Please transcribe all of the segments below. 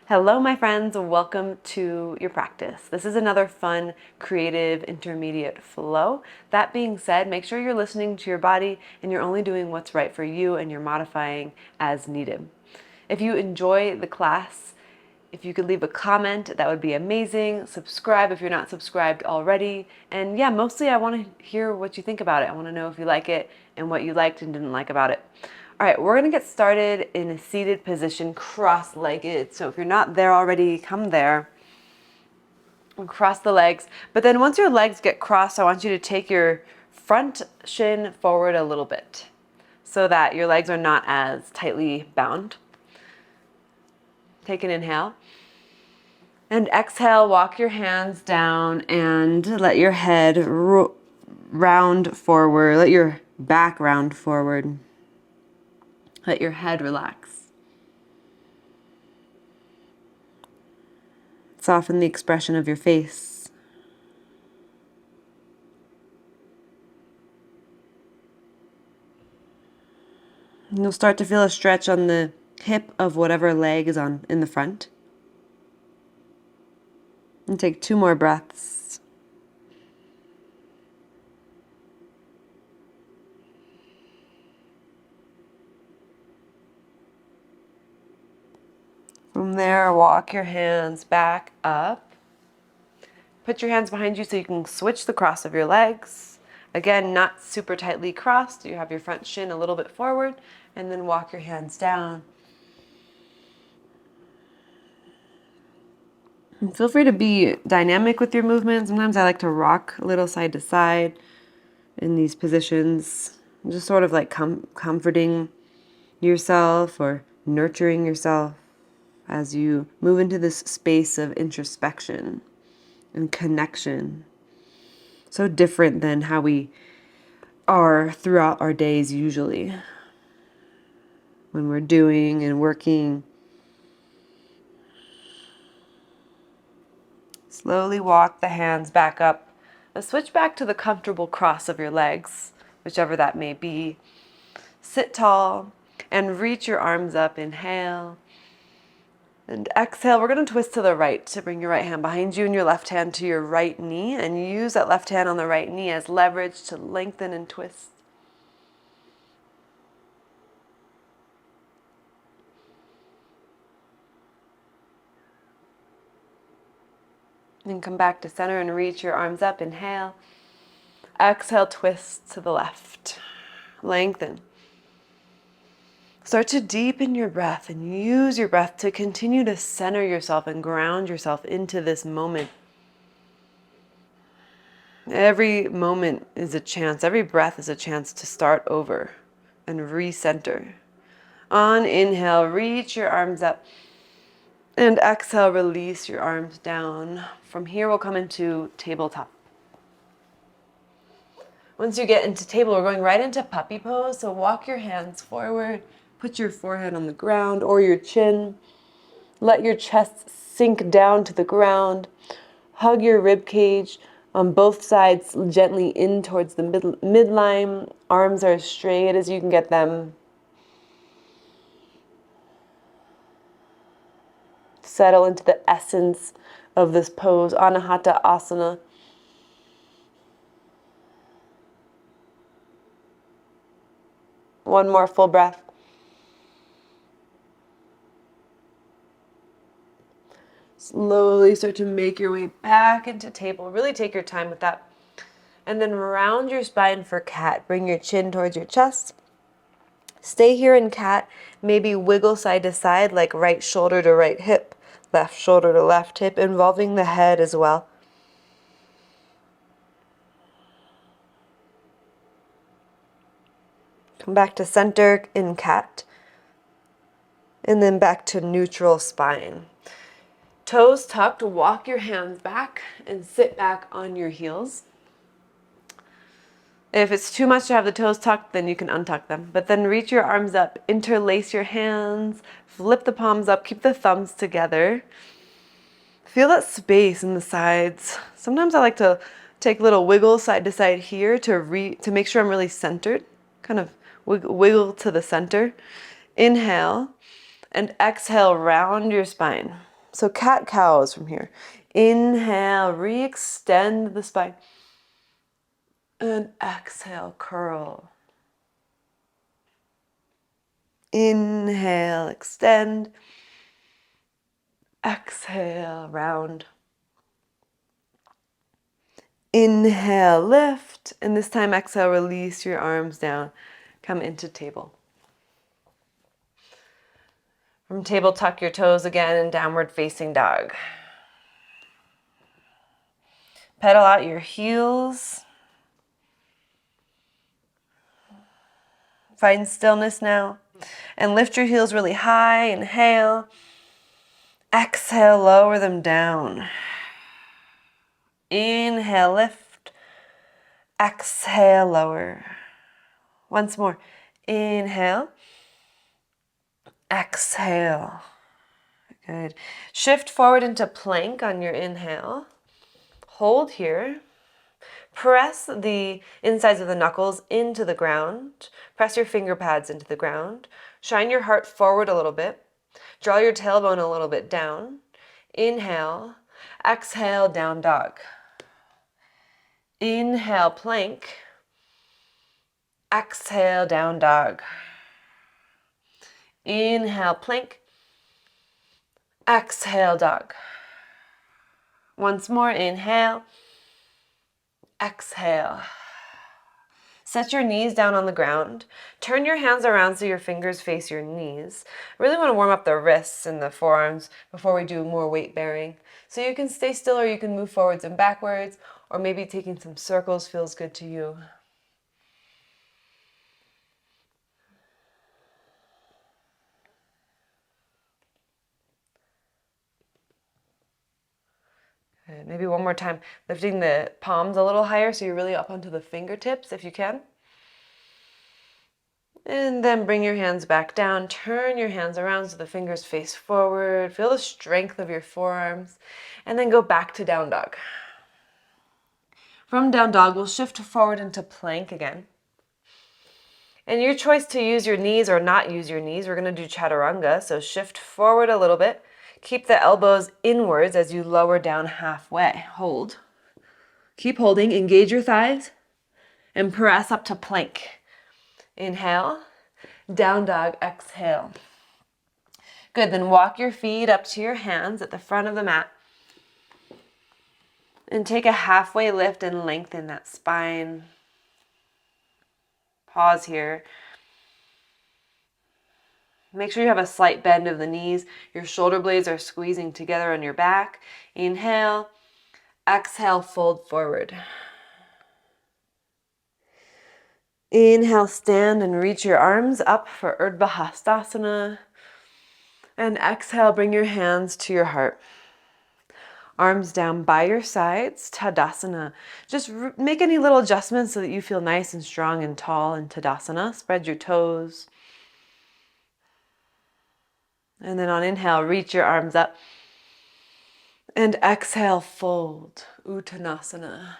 Hello, my friends. Welcome to your practice. This is another fun, creative, intermediate flow. That being said, make sure you're listening to your body and you're only doing what's right for you and you're modifying as needed. If you enjoy the class, if you could leave a comment, that would be amazing. Subscribe if you're not subscribed already. And yeah, mostly I want to hear what you think about it. I want to know if you like it and what you liked and didn't like about it. All right, we're going to get started in a seated position, cross-legged. So if you're not there already, come there. And cross the legs. But then once your legs get crossed, I want you to take your front shin forward a little bit so that your legs are not as tightly bound. Take an inhale. And exhale, walk your hands down and let your head round forward. Let your back round forward. Let your head relax. Soften the expression of your face. And you'll start to feel a stretch on the hip of whatever leg is in the front. And take 2 more breaths. From there, walk your hands back up. Put your hands behind you so you can switch the cross of your legs. Again, not super tightly crossed. You have your front shin a little bit forward, and then walk your hands down. And feel free to be dynamic with your movement. Sometimes I like to rock a little side to side in these positions, just sort of like comforting yourself or nurturing yourself as you move into this space of introspection and connection. So different than how we are throughout our days usually, when we're doing and working. Slowly walk the hands back up. Now switch back to the comfortable cross of your legs, whichever that may be. Sit tall and reach your arms up. Inhale. And exhale, we're going to twist to the right to bring your right hand behind you and your left hand to your right knee, and use that left hand on the right knee as leverage to lengthen and twist. Then come back to center and reach your arms up. Inhale. Exhale, twist to the left. Lengthen. Start to deepen your breath and use your breath to continue to center yourself and ground yourself into this moment. Every moment is a chance, every breath is a chance to start over and recenter. On inhale, reach your arms up. And exhale, release your arms down. From here, we'll come into tabletop. Once you get into table, we're going right into puppy pose. So walk your hands forward. Put your forehead on the ground or your chin. Let your chest sink down to the ground. Hug your rib cage on both sides gently in towards the midline. Arms are as straight as you can get them. Settle into the essence of this pose, Anahata Asana. One more full breath. Slowly start to make your way back into table. Really take your time with that. And then round your spine for cat. Bring your chin towards your chest. Stay here in cat. Maybe wiggle side to side, like right shoulder to right hip, left shoulder to left hip, involving the head as well. Come back to center in cat. And then back to neutral spine. Toes tucked, walk your hands back and sit back on your heels. If it's too much to have the toes tucked, then you can untuck them. But then reach your arms up, interlace your hands, flip the palms up, keep the thumbs together. Feel that space in the sides. Sometimes I like to take little wiggles side to side here to make sure I'm really centered. Kind of wiggle to the center. Inhale and exhale, round your spine. So cat-cows from here. Inhale, re-extend the spine. And exhale, curl. Inhale, extend. Exhale, round. Inhale, lift. And this time, exhale, release your arms down. Come into table. From table, tuck your toes again in downward facing dog. Pedal out your heels. Find stillness now. And lift your heels really high. Inhale. Exhale, lower them down. Inhale, lift. Exhale, lower. Once more. Inhale. Exhale. Good. Shift forward into plank on your inhale. Hold here. Press the insides of the knuckles into the ground. Press your finger pads into the ground. Shine your heart forward a little bit. Draw your tailbone a little bit down. Inhale. Exhale, down dog. Inhale, plank. Exhale, down dog. Inhale, plank. Exhale, dog. Once more, inhale. Exhale. Set your knees down on the ground. Turn your hands around so your fingers face your knees. Really want to warm up the wrists and the forearms before we do more weight bearing. So you can stay still or you can move forwards and backwards, or maybe taking some circles feels good to you. Good. Maybe one more time, lifting the palms a little higher so you're really up onto the fingertips if you can. And then bring your hands back down. Turn your hands around so the fingers face forward. Feel the strength of your forearms. And then go back to down dog. From down dog, we'll shift forward into plank again. And your choice to use your knees or not use your knees. We're going to do Chaturanga. So shift forward a little bit. Keep the elbows inwards as you lower down halfway. Hold. Keep holding. Engage your thighs. And press up to plank. Inhale. Down dog. Exhale. Good. Then walk your feet up to your hands at the front of the mat. And take a halfway lift and lengthen that spine. Pause here. Make sure you have a slight bend of the knees. Your shoulder blades are squeezing together on your back. Inhale. Exhale, fold forward. Inhale, stand and reach your arms up for Urdhva Hastasana. And exhale, bring your hands to your heart. Arms down by your sides, Tadasana. Just make any little adjustments so that you feel nice and strong and tall in Tadasana. Spread your toes. And then on inhale, reach your arms up. And exhale, fold, Uttanasana.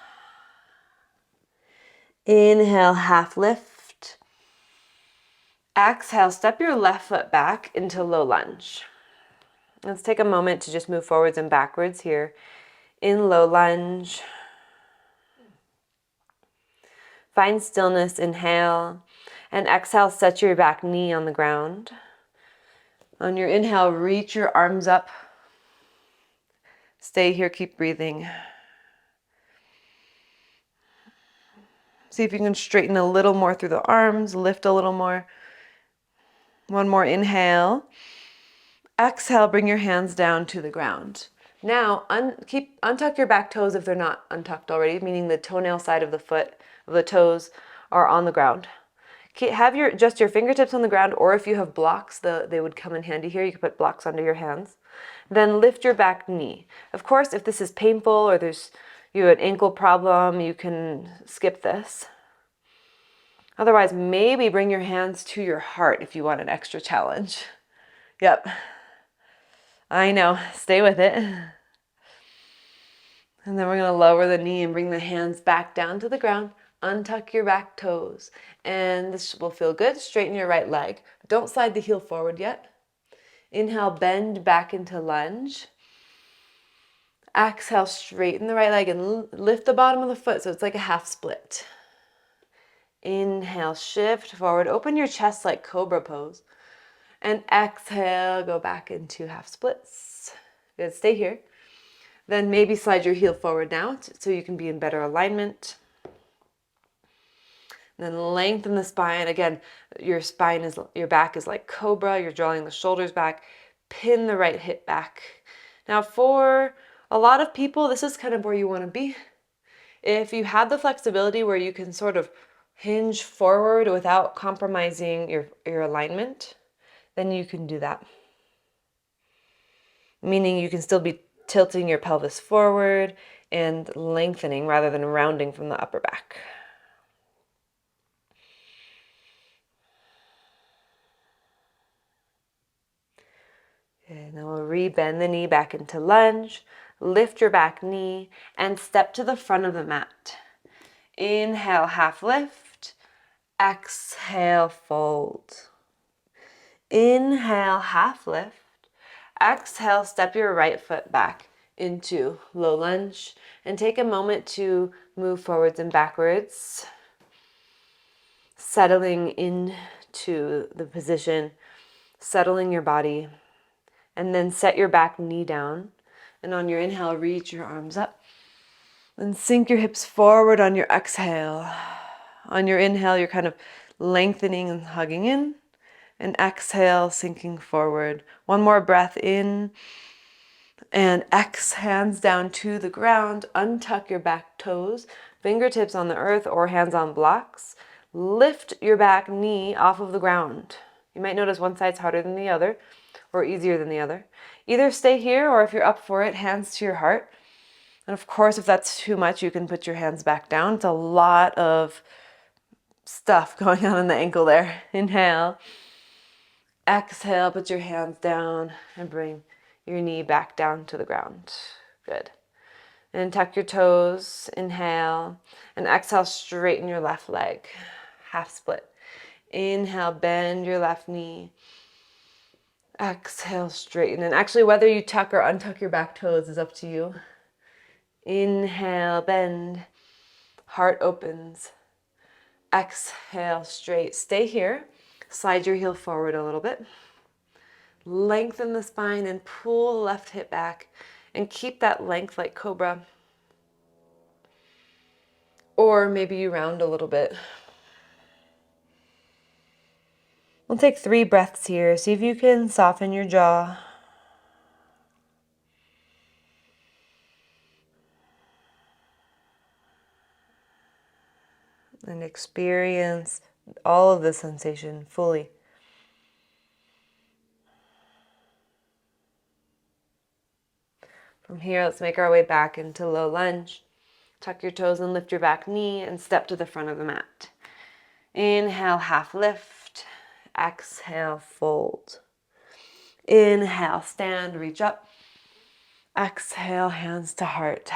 Inhale, half lift. Exhale, step your left foot back into low lunge. Let's take a moment to just move forwards and backwards here in low lunge. Find stillness, inhale, and exhale, set your back knee on the ground. On your inhale, reach your arms up. Stay here, keep breathing. See if you can straighten a little more through the arms, lift a little more. One more inhale. Exhale, bring your hands down to the ground. Now, untuck your back toes if they're not untucked already, meaning the toenail side of the foot, of the toes are on the ground. Have just your fingertips on the ground, or if you have blocks, they would come in handy here. You can put blocks under your hands. Then lift your back knee. Of course, if this is painful or you have an ankle problem, you can skip this. Otherwise, maybe bring your hands to your heart if you want an extra challenge. Yep. I know. Stay with it. And then we're going to lower the knee and bring the hands back down to the ground. Untuck your back toes. And this will feel good. Straighten your right leg. Don't slide the heel forward yet. Inhale, bend back into lunge. Exhale, straighten the right leg and lift the bottom of the foot so it's like a half split. Inhale, shift forward, open your chest like cobra pose. And exhale, go back into half splits. Good, stay here. Then maybe slide your heel forward now so you can be in better alignment. Then lengthen the spine. Again, your back is like cobra. You're drawing the shoulders back. Pin the right hip back. Now for a lot of people, this is kind of where you want to be. If you have the flexibility where you can sort of hinge forward without compromising your alignment, then you can do that. Meaning you can still be tilting your pelvis forward and lengthening rather than rounding from the upper back. And then we'll re-bend the knee back into lunge. Lift your back knee and step to the front of the mat. Inhale, half lift. Exhale, fold. Inhale, half lift. Exhale, step your right foot back into low lunge and take a moment to move forwards and backwards, settling into the position, settling your body, and then set your back knee down. And on your inhale, reach your arms up and sink your hips forward on your exhale. On your inhale, you're kind of lengthening and hugging in. And exhale, sinking forward. One more breath in. And hands down to the ground. Untuck your back toes. Fingertips on the earth or hands on blocks. Lift your back knee off of the ground. You might notice one side's harder than the other or easier than the other. Either stay here or if you're up for it, hands to your heart. And of course, if that's too much, you can put your hands back down. It's a lot of stuff going on in the ankle there. Inhale. Exhale, put your hands down and bring your knee back down to the ground. Good. And tuck your toes. Inhale. And exhale, straighten your left leg. Half split. Inhale, bend your left knee. Exhale, straighten. And actually, whether you tuck or untuck your back toes is up to you. Inhale, bend. Heart opens. Exhale, straight. Stay here. Slide your heel forward a little bit. Lengthen the spine and pull the left hip back and keep that length like cobra. Or maybe you round a little bit. We'll take 3 breaths here. See if you can soften your jaw. And experience all of the sensation fully. From here, let's make our way back into low lunge. Tuck your toes and lift your back knee and step to the front of the mat. Inhale, half lift. Exhale, fold. Inhale, stand, reach up. Exhale, hands to heart.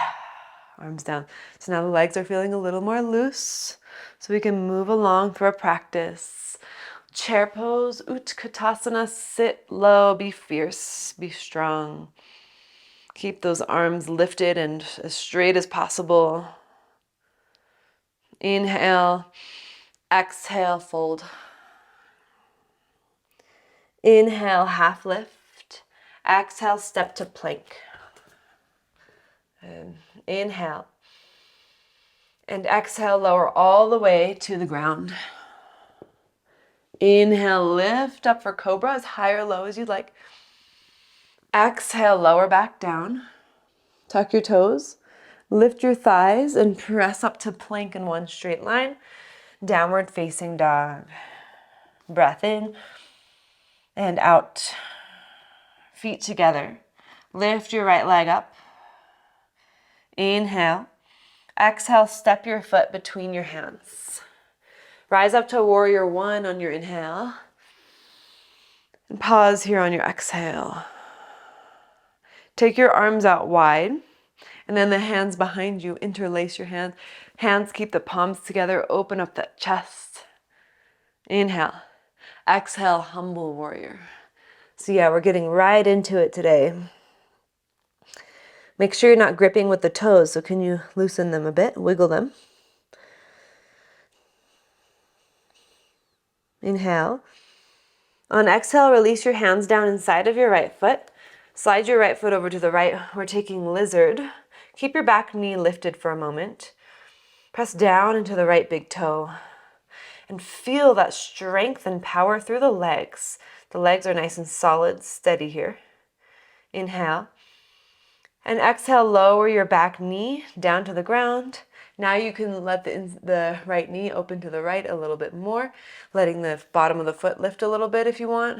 Arms down. So now the legs are feeling a little more loose, so we can move along through our practice. Chair pose, Katasana, sit low, be fierce, be strong. Keep those arms lifted and as straight as possible. Inhale, exhale, fold. Inhale, half lift. Exhale, step to plank. And inhale. And exhale, lower all the way to the ground. Inhale, lift up for cobra as high or low as you'd like. Exhale, lower back down. Tuck your toes. Lift your thighs and press up to plank in one straight line. Downward facing dog. Breath in and out. Feet together. Lift your right leg up. Inhale. Exhale, step your foot between your hands. Rise up to warrior 1 on your inhale. And pause here on your exhale. Take your arms out wide. And then the hands behind you, interlace your hands. Hands keep the palms together, open up that chest. Inhale. Exhale, humble warrior. So yeah, we're getting right into it today. Make sure you're not gripping with the toes, so can you loosen them a bit, wiggle them. Inhale. On exhale, release your hands down inside of your right foot. Slide your right foot over to the right. We're taking lizard. Keep your back knee lifted for a moment. Press down into the right big toe. And feel that strength and power through the legs. The legs are nice and solid, steady here. Inhale. And exhale, lower your back knee down to the ground. Now you can let the right knee open to the right a little bit more, letting the bottom of the foot lift a little bit if you want.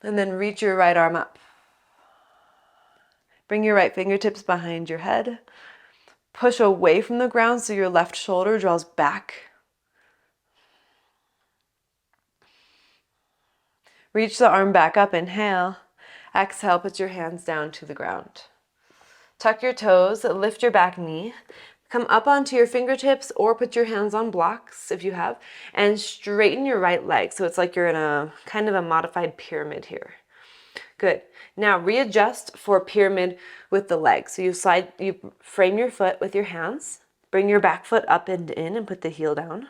And then reach your right arm up. Bring your right fingertips behind your head. Push away from the ground so your left shoulder draws back. Reach the arm back up, inhale. Exhale, put your hands down to the ground. Tuck your toes, lift your back knee. Come up onto your fingertips or put your hands on blocks if you have, and straighten your right leg. So it's like you're in a kind of a modified pyramid here. Good. Now readjust for pyramid with the legs. So you frame your foot with your hands. Bring your back foot up and in and put the heel down.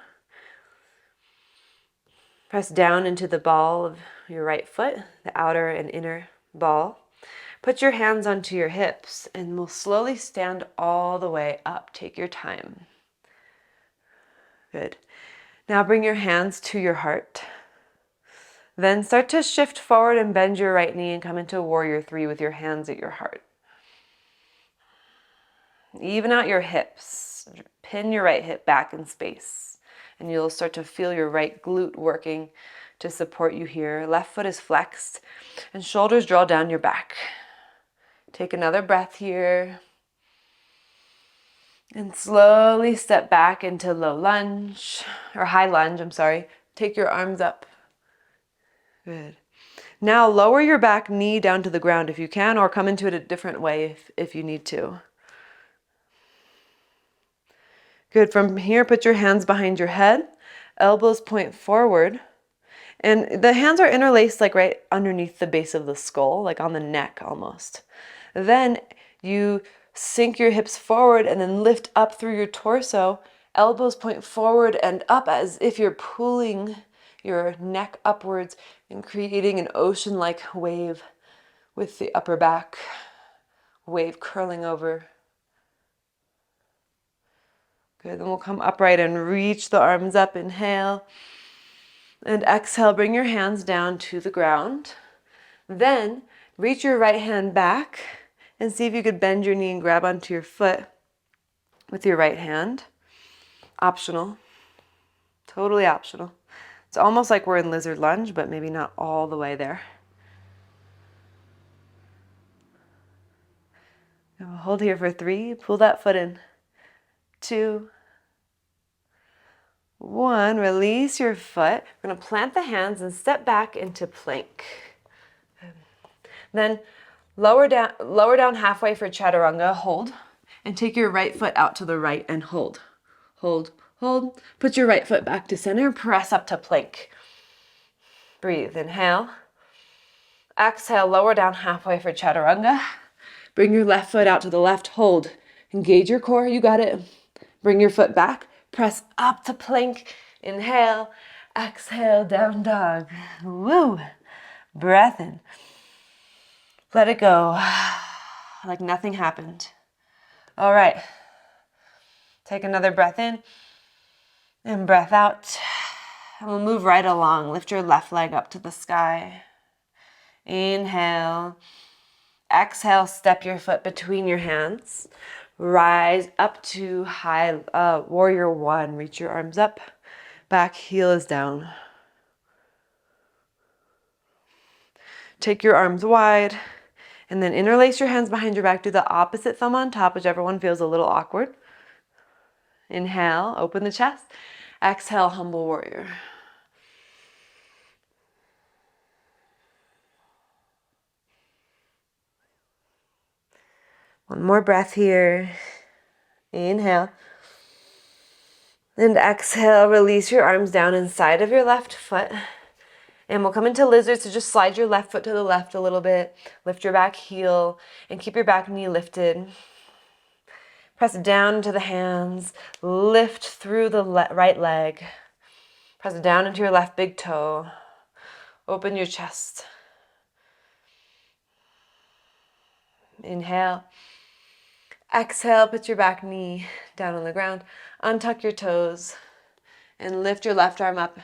Press down into the ball of your right foot, the outer and inner ball. Put your hands onto your hips and we'll slowly stand all the way up. Take your time. Good. Now bring your hands to your heart. Then start to shift forward and bend your right knee and come into Warrior 3 with your hands at your heart. Even out your hips. Pin your right hip back in space. And you'll start to feel your right glute working to support you here. Left foot is flexed and shoulders draw down your back. Take another breath here. And slowly step back into low lunge, or high lunge, I'm sorry. Take your arms up. Good. Now lower your back knee down to the ground if you can, or come into it a different way if you need to. Good. From here, put your hands behind your head, elbows point forward, and the hands are interlaced like right underneath the base of the skull, like on the neck almost. Then you sink your hips forward and then lift up through your torso, elbows point forward and up as if you're pulling your neck upwards and creating an ocean-like wave with the upper back, wave curling over. Good, then we'll come upright and reach the arms up, inhale. And exhale, bring your hands down to the ground. Then reach your right hand back and see if you could bend your knee and grab onto your foot with your right hand. Optional, totally optional. It's almost like we're in lizard lunge, but maybe not all the way there. And we'll hold here for 3. Pull that foot in. 2, 1. Release your foot. We're going to plant the hands and step back into plank. Then lower down halfway for Chaturanga. Hold. And take your right foot out to the right and hold. Hold, hold. Put your right foot back to center. Press up to plank. Breathe. Inhale. Exhale. Lower down halfway for Chaturanga. Bring your left foot out to the left. Hold. Engage your core. You got it. Bring your foot back. Press up to plank. Inhale. Exhale. Down dog. Woo. Breath in. Let it go. Like nothing happened. All right. Take another breath in. And breath out. And we'll move right along. Lift your left leg up to the sky. Inhale. Exhale, step your foot between your hands. Rise up to high Warrior 1. Reach your arms up. Back heel is down. Take your arms wide. And then interlace your hands behind your back. Do the opposite thumb on top, whichever one feels a little awkward. Inhale, open the chest. Exhale, humble warrior. One more breath here. Inhale. And exhale, release your arms down inside of your left foot. And we'll come into lizard, so just slide your left foot to the left a little bit, lift your back heel, and keep your back knee lifted. Press down into the hands, lift through the right leg. Press down into your left big toe. Open your chest. Inhale. Exhale, put your back knee down on the ground. Untuck your toes and lift your left arm up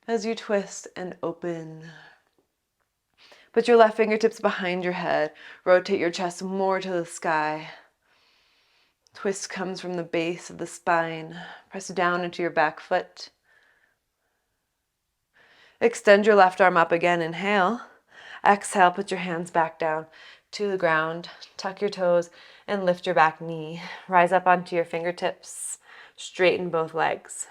as you twist and open. Put your left fingertips behind your head. Rotate your chest more to the sky. Twist comes from the base of the spine. Press down into your back foot. Extend your left arm up again. Inhale. Exhale, put your hands back down to the ground. Tuck your toes and lift your back knee. Rise up onto your fingertips. Straighten both legs.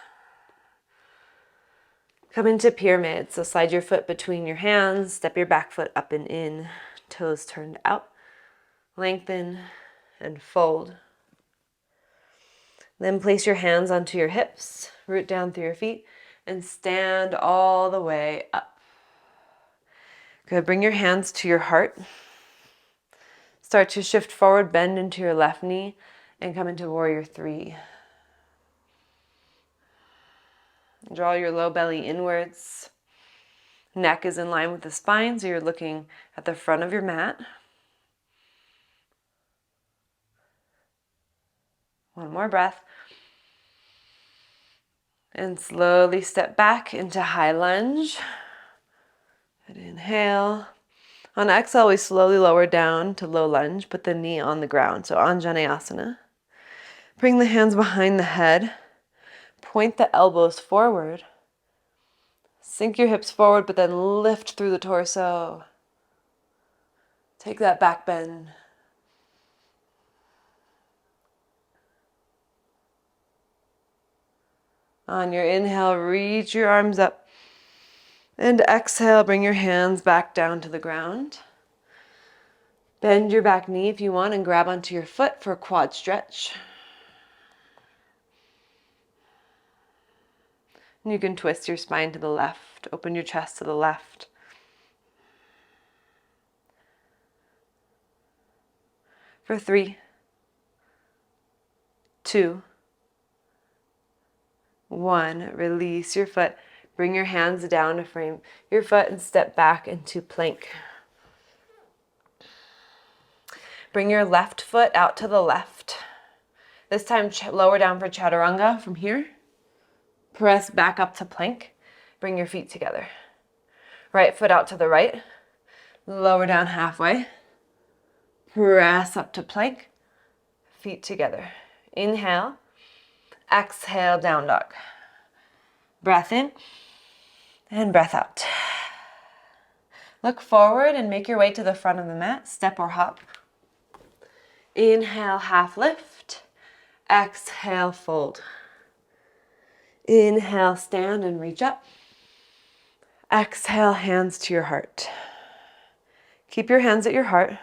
Come into pyramid. So slide your foot between your hands. Step your back foot up and in. Toes turned out. Lengthen and fold. Then place your hands onto your hips. Root down through your feet and stand all the way up. Good. Bring your hands to your heart. Start to shift forward, bend into your left knee, and come into warrior three. Draw your low belly inwards. Neck is in line with the spine, so you're looking at the front of your mat. One more breath. And slowly step back into high lunge. Good. Inhale. On exhale, we slowly lower down to low lunge. Put the knee on the ground, so Anjaneyasana. Bring the hands behind the head. Point the elbows forward. Sink your hips forward, but then lift through the torso. Take that back bend. On your inhale, reach your arms up. And exhale, bring your hands back down to the ground. Bend your back knee if you want and grab onto your foot for a quad stretch. And you can twist your spine to the left, open your chest to the left. For 3, 2, 1, release your foot. Bring your hands down to frame your foot and step back into plank. Bring your left foot out to the left. This time lower down for Chaturanga from here. Press back up to plank. Bring your feet together. Right foot out to the right. Lower down halfway. Press up to plank. Feet together. Inhale. Exhale, down dog. Breath in and breath out. Look forward and make your way to the front of the mat. Step or hop. Inhale, half lift. Exhale, fold. Inhale, stand and reach up. Exhale, hands to your heart. Keep your hands at your heart.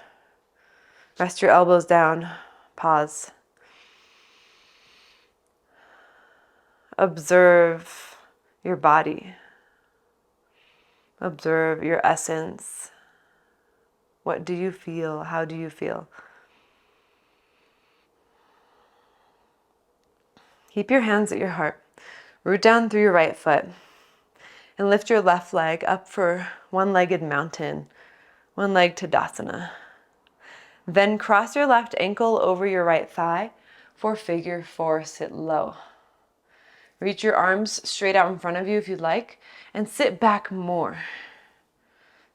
Rest your elbows down. Pause. Observe your body. Observe your essence. What do you feel? How do you feel? Keep your hands at your heart. Root down through your right foot and lift your left leg up for one-legged mountain, one-leg Tadasana. Then cross your left ankle over your right thigh for figure 4, sit low. Reach your arms straight out in front of you if you'd like, and sit back more.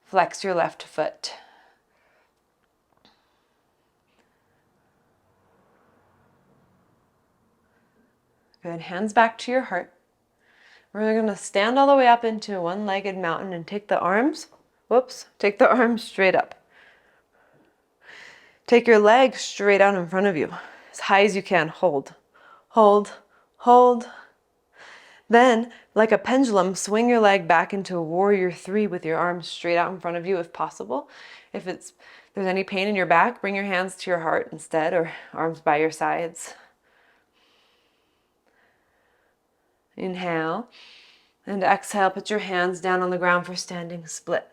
Flex your left foot. Good, hands back to your heart. We're going to stand all the way up into a one-legged mountain and take the arms, take the arms straight up. Take your legs straight out in front of you, as high as you can. Hold, hold, hold. Then, like a pendulum, swing your leg back into warrior 3 with your arms straight out in front of you if possible. If there's any pain in your back, bring your hands to your heart instead, or arms by your sides. Inhale And exhale, put your hands down on the ground for standing split.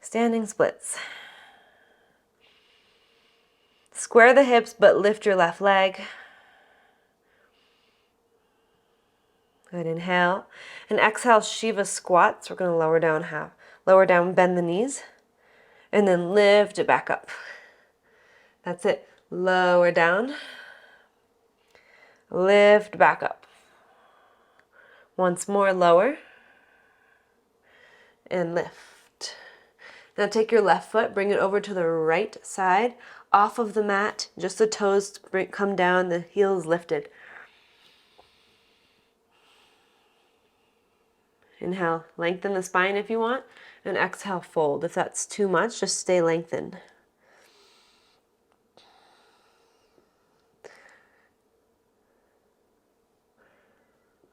Standing splits. Square the hips, but lift your left leg. Good, inhale. And exhale, Shiva squats. We're going to lower down, bend the knees. And then lift it back up. That's it. Lower down. Lift back up. Once more, lower. And lift. Now take your left foot, bring it over to the right side, off of the mat. Just the toes come down, the heels lifted. Inhale, lengthen the spine if you want, and exhale, fold. If that's too much, just stay lengthened.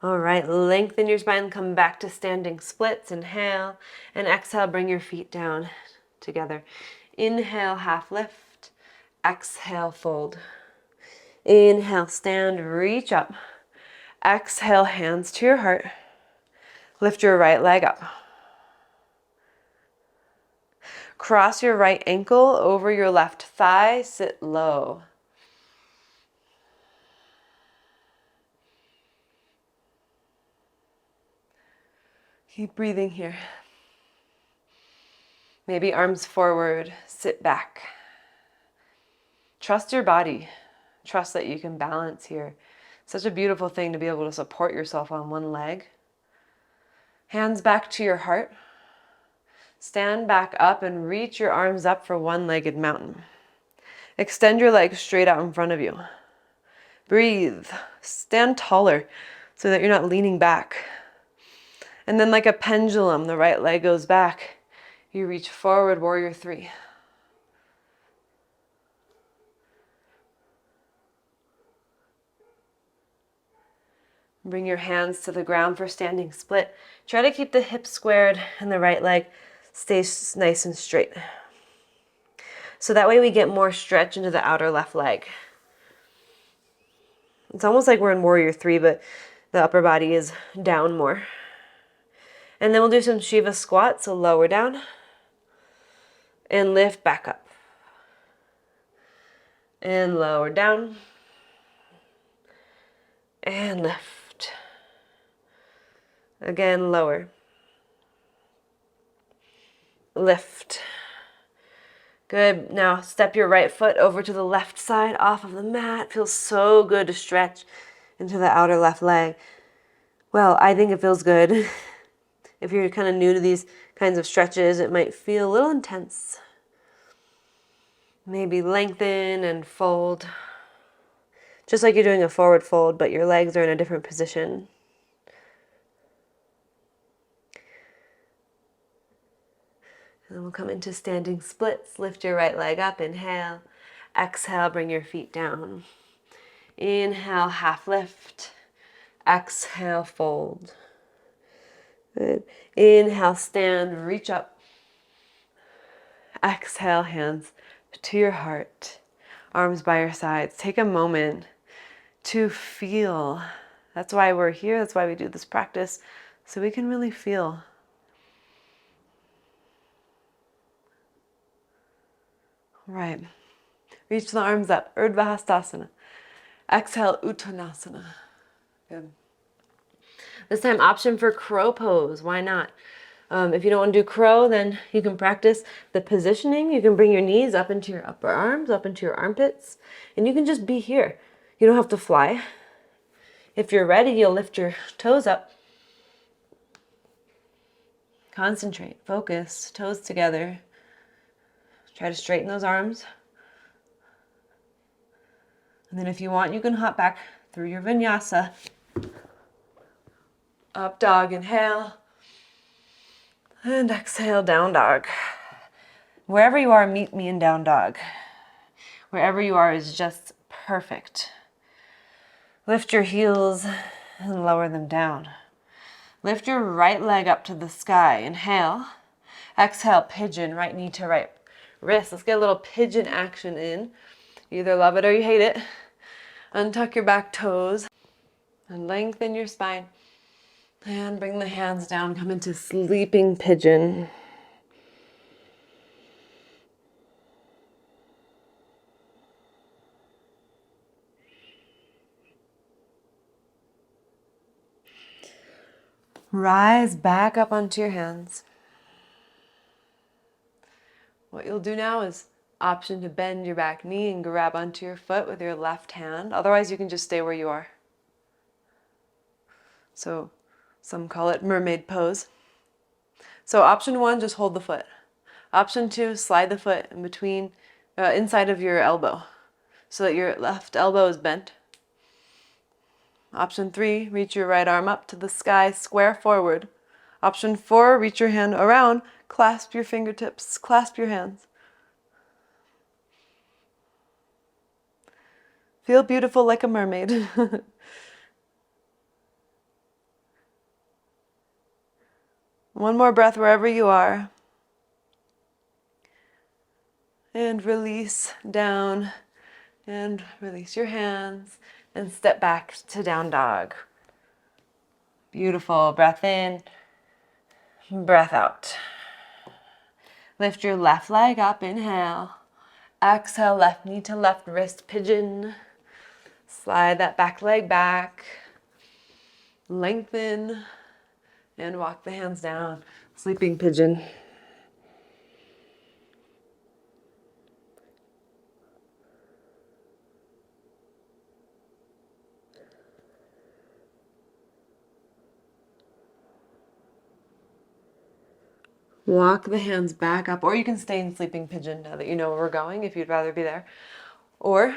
All right, lengthen your spine, come back to standing splits. Inhale, and exhale, bring your feet down together. Inhale, half lift. Exhale, fold. Inhale, stand, reach up. Exhale, hands to your heart. Lift your right leg up. Cross your right ankle over your left thigh, sit low. Keep breathing here. Maybe arms forward, sit back. Trust your body. Trust that you can balance here. Such a beautiful thing to be able to support yourself on one leg. Hands back to your heart. Stand back up and reach your arms up for one-legged mountain. Extend your legs straight out in front of you. Breathe. Stand taller so that you're not leaning back. And then like a pendulum, the right leg goes back. You reach forward, warrior three. Bring your hands to the ground for standing split. Try to keep the hips squared and the right leg stays nice and straight. So that way we get more stretch into the outer left leg. It's almost like we're in warrior three, but the upper body is down more. And then we'll do some Shiva squats, so lower down and lift back up. And lower down and lift. Again, lower. Lift. Good. Now step your right foot over to the left side off of the mat. Feels so good to stretch into the outer left leg. Well, I think it feels good. If you're kind of new to these kinds of stretches, it might feel a little intense. Maybe lengthen and fold. Just like you're doing a forward fold, but your legs are in a different position. And then we'll come into standing splits. Lift your right leg up, inhale. Exhale, bring your feet down. Inhale, half lift. Exhale, fold. Good. Inhale, stand, reach up. Exhale, hands to your heart. Arms by your sides. Take a moment to feel. That's why we're here. That's why we do this practice. So we can really feel. All right. Reach the arms up. Urdhva Hastasana. Exhale, Uttanasana. Good. This time, option for crow pose. Why not? If you don't want to do crow, then you can practice the positioning. You can bring your knees up into your upper arms, up into your armpits, and you can just be here. You don't have to fly. If you're ready, you'll lift your toes up. Concentrate, focus, toes together. Try to straighten those arms. And then if you want, you can hop back through your vinyasa. Up dog, inhale. And exhale, down dog. Wherever you are, meet me in down dog. Wherever you are is just perfect. Lift your heels and lower them down. Lift your right leg up to the sky. Inhale. Exhale, pigeon, right knee to right wrist. Let's get a little pigeon action in. You either love it or you hate it. Untuck your back toes and lengthen your spine. And bring the hands down, come into sleeping pigeon. Rise back up onto your hands. What you'll do now is option to bend your back knee and grab onto your foot with your left hand. Otherwise, you can just stay where you are. So some call it Mermaid Pose. So option 1, just hold the foot. Option 2, slide the foot in between, inside of your elbow so that your left elbow is bent. Option 3, reach your right arm up to the sky, square forward. Option 4, reach your hand around, clasp your fingertips, clasp your hands. Feel beautiful like a mermaid. One more breath wherever you are. And release down, and release your hands, and step back to down dog. Beautiful. Breath in, breath out. Lift your left leg up, inhale. Exhale, left knee to left wrist, pigeon. Slide that back leg back. Lengthen, and walk the hands down. Sleeping pigeon. Walk the hands back up, or you can stay in sleeping pigeon now that you know where we're going if you'd rather be there. Or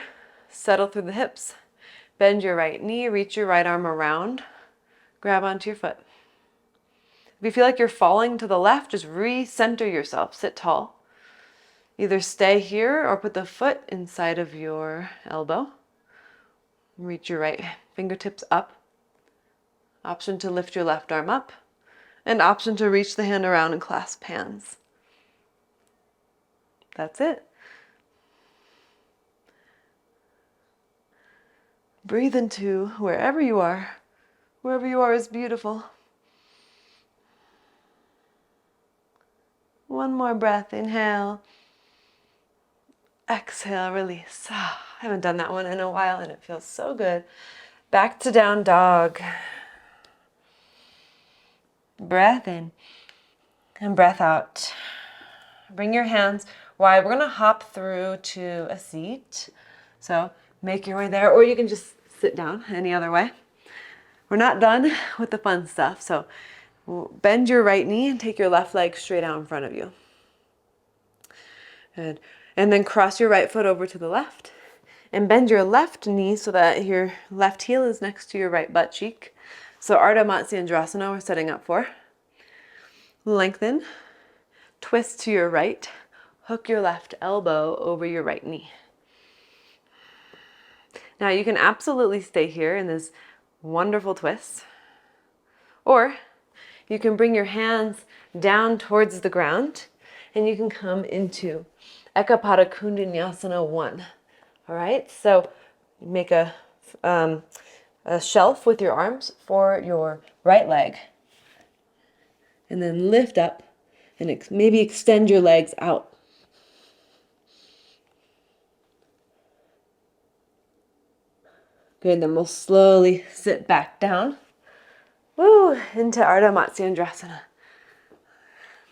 settle through the hips. Bend your right knee, reach your right arm around, grab onto your foot. If you feel like you're falling to the left, just recenter yourself, sit tall. Either stay here or put the foot inside of your elbow. Reach your right fingertips up. Option to lift your left arm up. And option to reach the hand around and clasp hands. That's it. Breathe into wherever you are. Wherever you are is beautiful. One more breath, inhale. Exhale, release. I haven't done that one in a while and it feels so good. Back to down dog. Breath in and breath out. Bring your hands wide. We're going to hop through to a seat. So make your way there, or you can just sit down any other way. We're not done with the fun stuff. So bend your right knee and take your left leg straight out in front of you. Good. And then cross your right foot over to the left and bend your left knee so that your left heel is next to your right butt cheek. So Ardha Matsyendrasana we're setting up for. Lengthen, twist to your right, hook your left elbow over your right knee. Now you can absolutely stay here in this wonderful twist, or you can bring your hands down towards the ground and you can come into Ekapada Kundanyasana 1. All right, so make a shelf with your arms for your right leg. And then lift up and maybe extend your legs out. Good, then we'll slowly sit back down. Woo, into Ardha Matsyendrasana.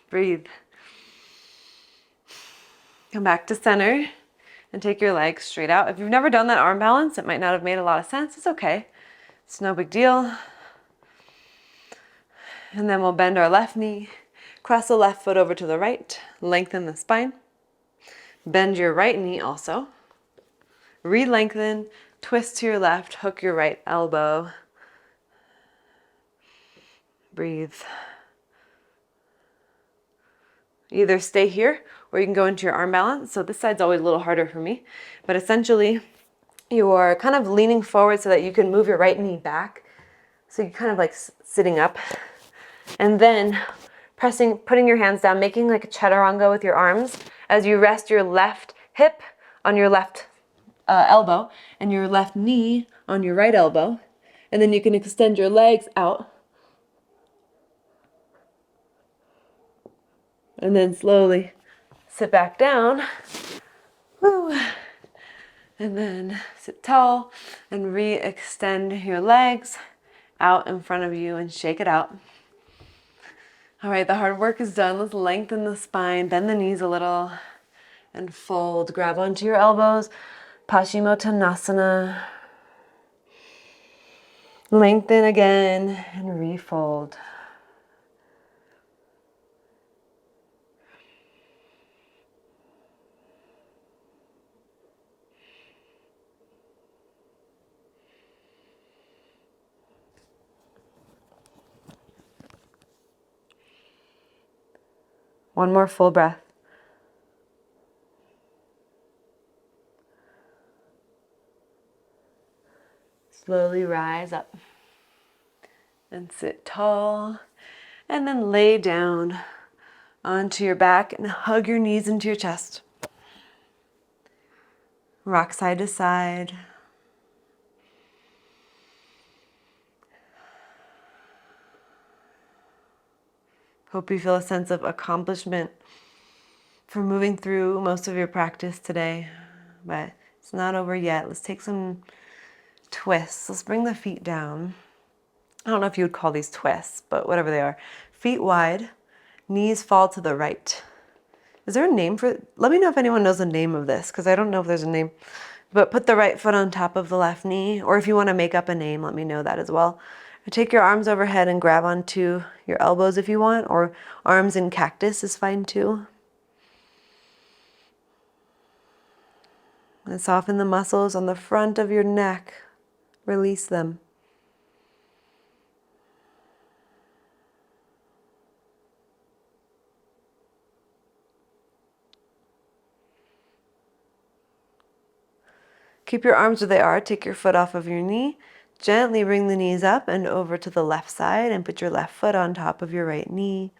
Breathe. Come back to center and take your legs straight out. If you've never done that arm balance, it might not have made a lot of sense. It's okay. It's no big deal. And then we'll bend our left knee, cross the left foot over to the right, lengthen the spine. Bend your right knee also. Re-lengthen, twist to your left, hook your right elbow. Breathe. Either stay here or you can go into your arm balance. So this side's always a little harder for me, but essentially you are kind of leaning forward so that you can move your right knee back. So you're kind of like sitting up and then putting your hands down, making like a Chaturanga with your arms as you rest your left hip on your left elbow and your left knee on your right elbow. And then you can extend your legs out And then slowly sit back down. Woo. And then sit tall and re-extend your legs out in front of you and shake it out. All right, the hard work is done. Let's lengthen the spine, bend the knees a little, and fold. Grab onto your elbows, Paschimottanasana. Lengthen again and refold. One more full breath. Slowly rise up and sit tall, and then lay down onto your back and hug your knees into your chest. Rock side to side. Hope you feel a sense of accomplishment for moving through most of your practice today, but it's not over yet. Let's take some twists. Let's bring the feet down. I don't know if you would call these twists, but whatever they are. Feet wide, knees fall to the right. Is there a name for it? Let me know if anyone knows the name of this, because I don't know if there's a name. But put the right foot on top of the left knee, or if you want to make up a name, let me know that as well. Take your arms overhead and grab onto your elbows if you want, or arms in cactus is fine too. And soften the muscles on the front of your neck. Release them. Keep your arms where they are. Take your foot off of your knee. Gently bring the knees up and over to the left side and put your left foot on top of your right knee.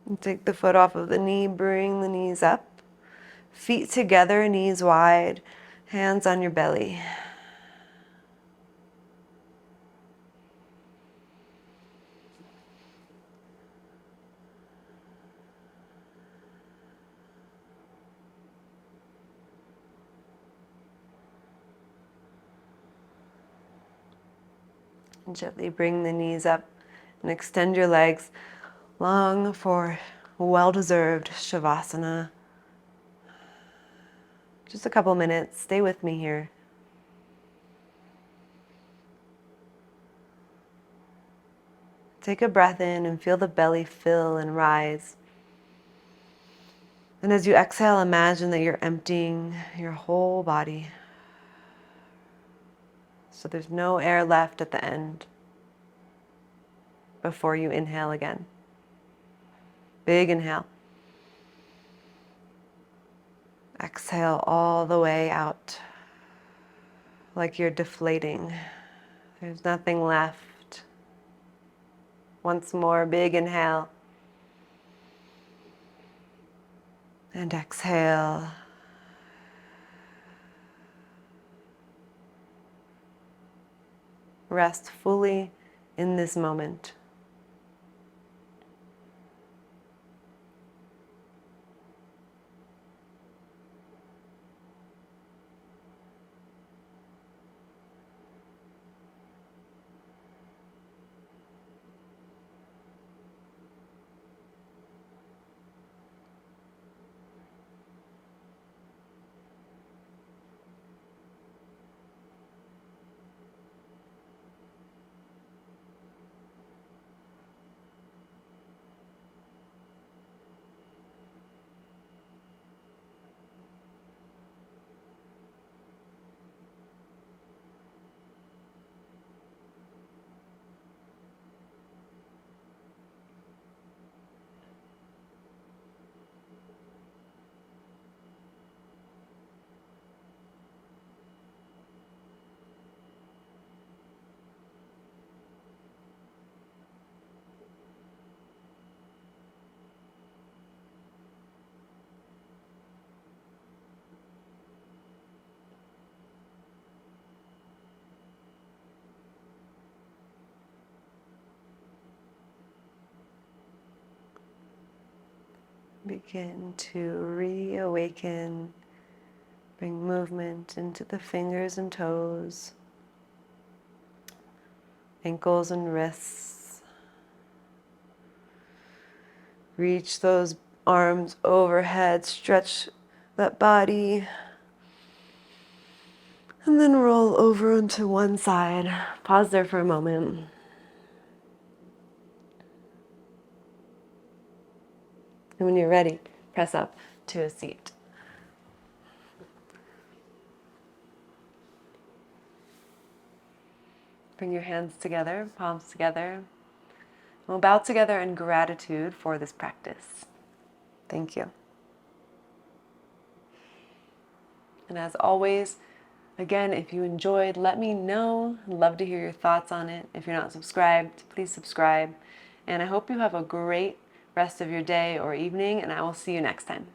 And take the foot off of the knee, bring the knees up. Feet together, knees wide, hands on your belly. And gently bring the knees up and extend your legs long for well-deserved Shavasana. Just a couple minutes. Stay with me here. Take a breath in and feel the belly fill and rise. And as you exhale, imagine that you're emptying your whole body. So there's no air left at the end before you inhale again. Big inhale. Exhale all the way out, like you're deflating. There's nothing left. Once more, big inhale. And exhale. Rest fully in this moment. Begin to reawaken. Bring movement into the fingers and toes, ankles and wrists. Reach those arms overhead, stretch that body, and then roll over onto one side. Pause there for a moment. And when you're ready, press up to a seat. Bring your hands together, palms together. We'll bow together in gratitude for this practice. Thank you. And as always, again, if you enjoyed, let me know. I'd love to hear your thoughts on it. If you're not subscribed, please subscribe. And I hope you have a great rest of your day or evening, and I will see you next time.